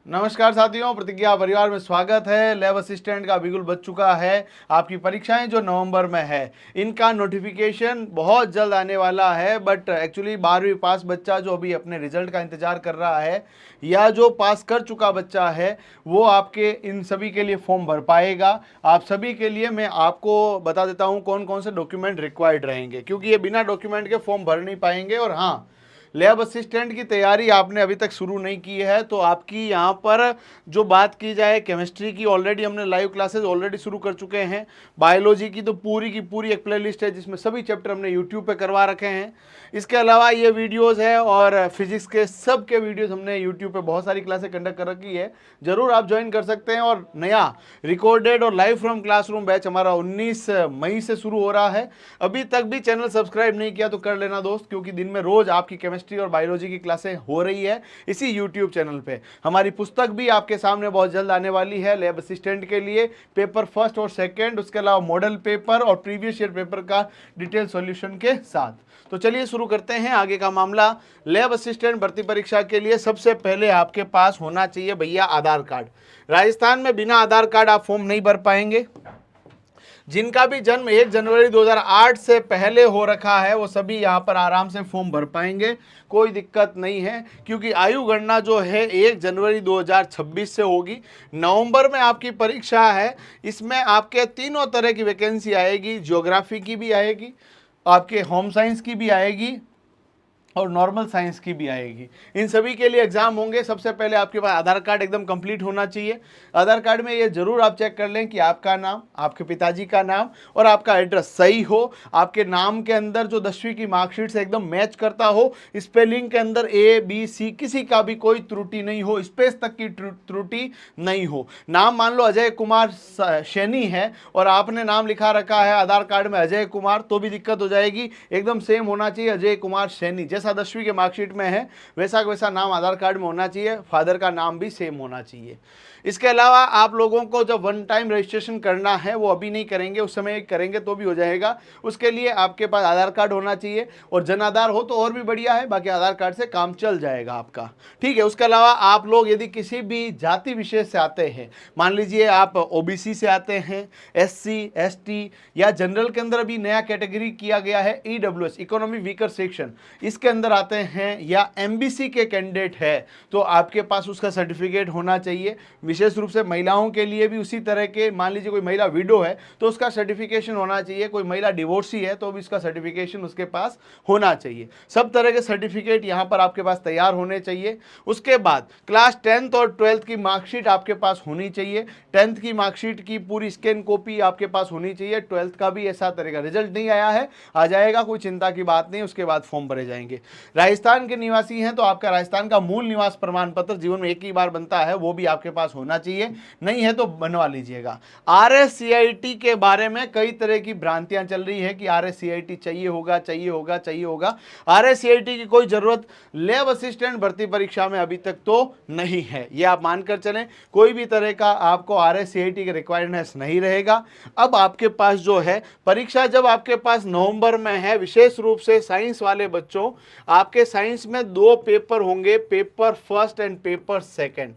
नमस्कार साथियों, प्रतिज्ञा परिवार में स्वागत है। लैब असिस्टेंट का बिल्कुल बच चुका है। आपकी परीक्षाएं जो नवंबर में है, इनका नोटिफिकेशन बहुत जल्द आने वाला है। बट एक्चुअली 12वीं पास बच्चा जो अभी अपने रिजल्ट का इंतजार कर रहा है या जो पास कर चुका बच्चा है, वो आपके इन सभी के लिए फॉर्म भर पाएगा। आप सभी के लिए मैं आपको बता देता हूँ कौन कौन से डॉक्यूमेंट रिक्वायर्ड रहेंगे, क्योंकि ये बिना डॉक्यूमेंट के फॉर्म भर नहीं पाएंगे। और हाँ, लैब असिस्टेंट की तैयारी आपने अभी तक शुरू नहीं की है तो आपकी यहाँ पर जो बात की जाए, केमिस्ट्री की ऑलरेडी हमने लाइव क्लासेस ऑलरेडी शुरू कर चुके हैं। बायोलॉजी की तो पूरी की पूरी एक प्लेलिस्ट है जिसमें सभी चैप्टर हमने यूट्यूब पे करवा रखे हैं। इसके अलावा ये वीडियोस है और फिजिक्स के सब के वीडियोस हमने यूट्यूब पे बहुत सारी क्लासेस कंडक्ट कर रखी है, जरूर आप ज्वाइन कर सकते हैं। और नया रिकॉर्डेड और लाइव फ्रॉम क्लासरूम बैच हमारा 19 मई से शुरू हो रहा है। अभी तक भी चैनल सब्सक्राइब नहीं किया तो कर लेना दोस्त, क्योंकि दिन में रोज आपकी केमिस्ट्री और बायोलॉजी की क्लासें हो रही है इसी यूट्यूब चैनल पे। हमारी पुस्तक भी आपके सामने बहुत जल्द आने वाली है लैब असिस्टेंट के लिए, पेपर फर्स्ट और सेकंड, उसके अलावा मॉडल पेपर और प्रीवियस ईयर पेपर का डिटेल सॉल्यूशन के साथ। तो चलिए शुरू करते हैं आगे का मामला। लैब असिस्टेंट भर्ती परीक्षा के लिए सबसे पहले आपके पास होना चाहिए भैया आधार कार्ड। राजस्थान में बिना आधार कार्ड आप फॉर्म नहीं भर पाएंगे। जिनका भी जन्म 1 जनवरी 2008 से पहले हो रखा है वो सभी यहाँ पर आराम से फॉर्म भर पाएंगे, कोई दिक्कत नहीं है। क्योंकि आयु गणना जो है 1 जनवरी 2026 से होगी। नवंबर में आपकी परीक्षा है, इसमें आपके तीनों तरह की वैकेंसी आएगी। ज्योग्राफी की भी आएगी, आपके होम साइंस की भी आएगी और नॉर्मल साइंस की भी आएगी। इन सभी के लिए एग्जाम होंगे। सबसे पहले आपके पास आधार कार्ड एकदम कंप्लीट होना चाहिए। आधार कार्ड में ये जरूर आप चेक कर लें कि आपका नाम, आपके पिताजी का नाम और आपका एड्रेस सही हो। आपके नाम के अंदर जो 10वीं की मार्कशीट से एकदम मैच करता हो, स्पेलिंग के अंदर ABC किसी का भी कोई त्रुटि नहीं हो, स्पेस तक की त्रुटि नहीं हो। नाम मान लो अजय कुमार सैनी है और आपने नाम लिखा रखा है आधार कार्ड में अजय कुमार, तो भी दिक्कत हो जाएगी। एकदम सेम होना चाहिए, अजय कुमार सैनी, जैसा 10वीं के मार्कशीट में है वैसा वैसा नाम आधार कार्ड में होना चाहिए। फादर का नाम भी सेम होना चाहिए। इसके अलावा आप लोगों को जब वन टाइम रजिस्ट्रेशन करना है, वो अभी नहीं करेंगे, उस समय करेंगे तो भी हो जाएगा। उसके लिए आपके पास आधार कार्ड होना चाहिए और जन आधार हो तो और भी बढ़िया है, बाकी आधार कार्ड से काम चल जाएगा आपका, ठीक है। उसके अलावा आप लोग यदि किसी भी जाति विशेष से आते हैं, मान लीजिए आप OBC से आते हैं, SC ST या जनरल के अंदर अभी नया कैटेगरी किया गया है EWS, इकोनॉमी वीकर सेक्शन, इसके अंदर आते हैं, या MBC के कैंडिडेट है, तो आपके पास उसका सर्टिफिकेट होना चाहिए। विशेष रूप से महिलाओं के लिए भी उसी तरह के, मान लीजिए कोई महिला विडो है तो उसका सर्टिफिकेशन होना चाहिए, कोई महिला डिवोर्सी है तो भी उसका सर्टिफिकेशन उसके पास होना चाहिए। सब तरह के सर्टिफिकेट यहाँ पर आपके पास तैयार होने चाहिए। उसके बाद क्लास 10th और 12th की मार्कशीट आपके पास होनी चाहिए। 10th की मार्कशीट की पूरी स्कैन कॉपी आपके पास होनी चाहिए। 12th का भी ऐसा तरह का, रिजल्ट नहीं आया है, आ जाएगा, कोई चिंता की बात नहीं, उसके बाद फॉर्म भरे जाएंगे। राजस्थान के निवासी हैं तो आपका राजस्थान का मूल निवास प्रमाण पत्र जीवन में एक ही बार बनता है, वो भी आपके पास होना चाहिए, नहीं है तो बनवा लीजिएगा। RSCIT के बारे में कई तरह की भ्रांतियां चल रही है कि RSCIT चाहिए होगा, चाहिए होगा, चाहिए होगा। RSCIT की कोई जरूरत लैब असिस्टेंट भर्ती परीक्षा में अभी तक तो नहीं है, ये आप मानकर चलें। कोई भी तरह का आपको RSCIT के रिक्वायरनेस नहीं रहेगा। अब आपके पास जो है परीक्षा, जब आपके पास नवंबर में है, विशेष रूप से साइंस वाले बच्चों, आपके साइंस में 2 पेपर होंगे, paper first and paper second.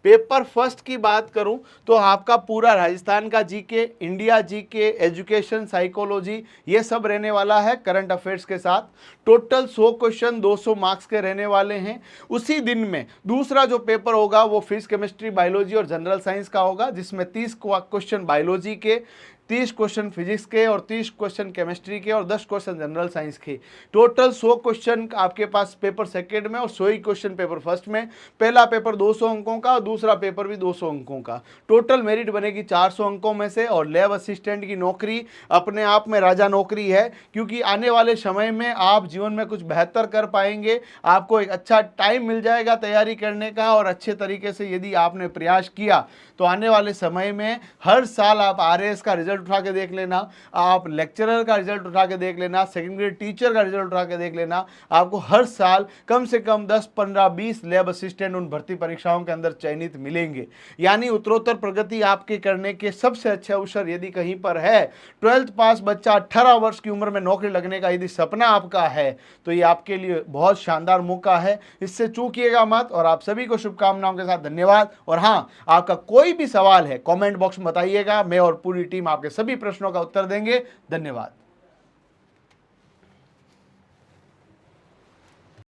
Paper first की बात करूं तो आपका पूरा राजस्थान का GK, India GK, education, psychology, ये सब रहने वाला है करंट अफेयर्स के साथ। टोटल 100 क्वेश्चन 200 मार्क्स के रहने वाले हैं। उसी दिन में दूसरा जो पेपर होगा वो फिजिक्स, केमिस्ट्री, बायोलॉजी और जनरल साइंस का होगा, जिसमें 30 क्वेश्चन बायोलॉजी के, 30 क्वेश्चन फिजिक्स के और 30 क्वेश्चन केमिस्ट्री के और 10 क्वेश्चन जनरल साइंस के। टोटल 100 क्वेश्चन आपके पास पेपर सेकंड में और 100 ही क्वेश्चन पेपर फर्स्ट में। पहला पेपर 200 अंकों का और दूसरा पेपर भी 200 अंकों का। टोटल मेरिट बनेगी 400 अंकों में से। और लैब असिस्टेंट की नौकरी अपने आप में राजा नौकरी है, क्योंकि आने वाले समय में आप जीवन में कुछ बेहतर कर पाएंगे, आपको एक अच्छा टाइम मिल जाएगा तैयारी करने का, और अच्छे तरीके से यदि आपने प्रयास किया तो आने वाले समय में हर साल आप RAS का रिजल्ट रिजल्ट उठा के देख लेना, आप लेक्चरर का रिजल्ट उठा के देख लेना, सेकंड ग्रेड टीचर का रिजल्ट उठा के देख लेना, आपको हर साल कम से कम 10, 15, 20 लैब असिस्टेंट उन भर्ती परीक्षाओं के अंदर चयनित मिलेंगे। यानी उत्तरोत्तर प्रगति आपके करने के सबसे अच्छे अवसर यदि कहीं पर है, 12th पास बच्चा 18 वर्ष की उम्र में नौकरी लगने का यदि सपना आपका है तो ये आपके लिए बहुत शानदार मौका है, इससे चूकिएगा मत। और आप सभी को शुभकामनाओं के साथ धन्यवाद। और हाँ, आपका कोई भी सवाल है कमेंट बॉक्स में बताइएगा, मैं और पूरी टीम आपके सभी प्रश्नों का उत्तर देंगे। धन्यवाद।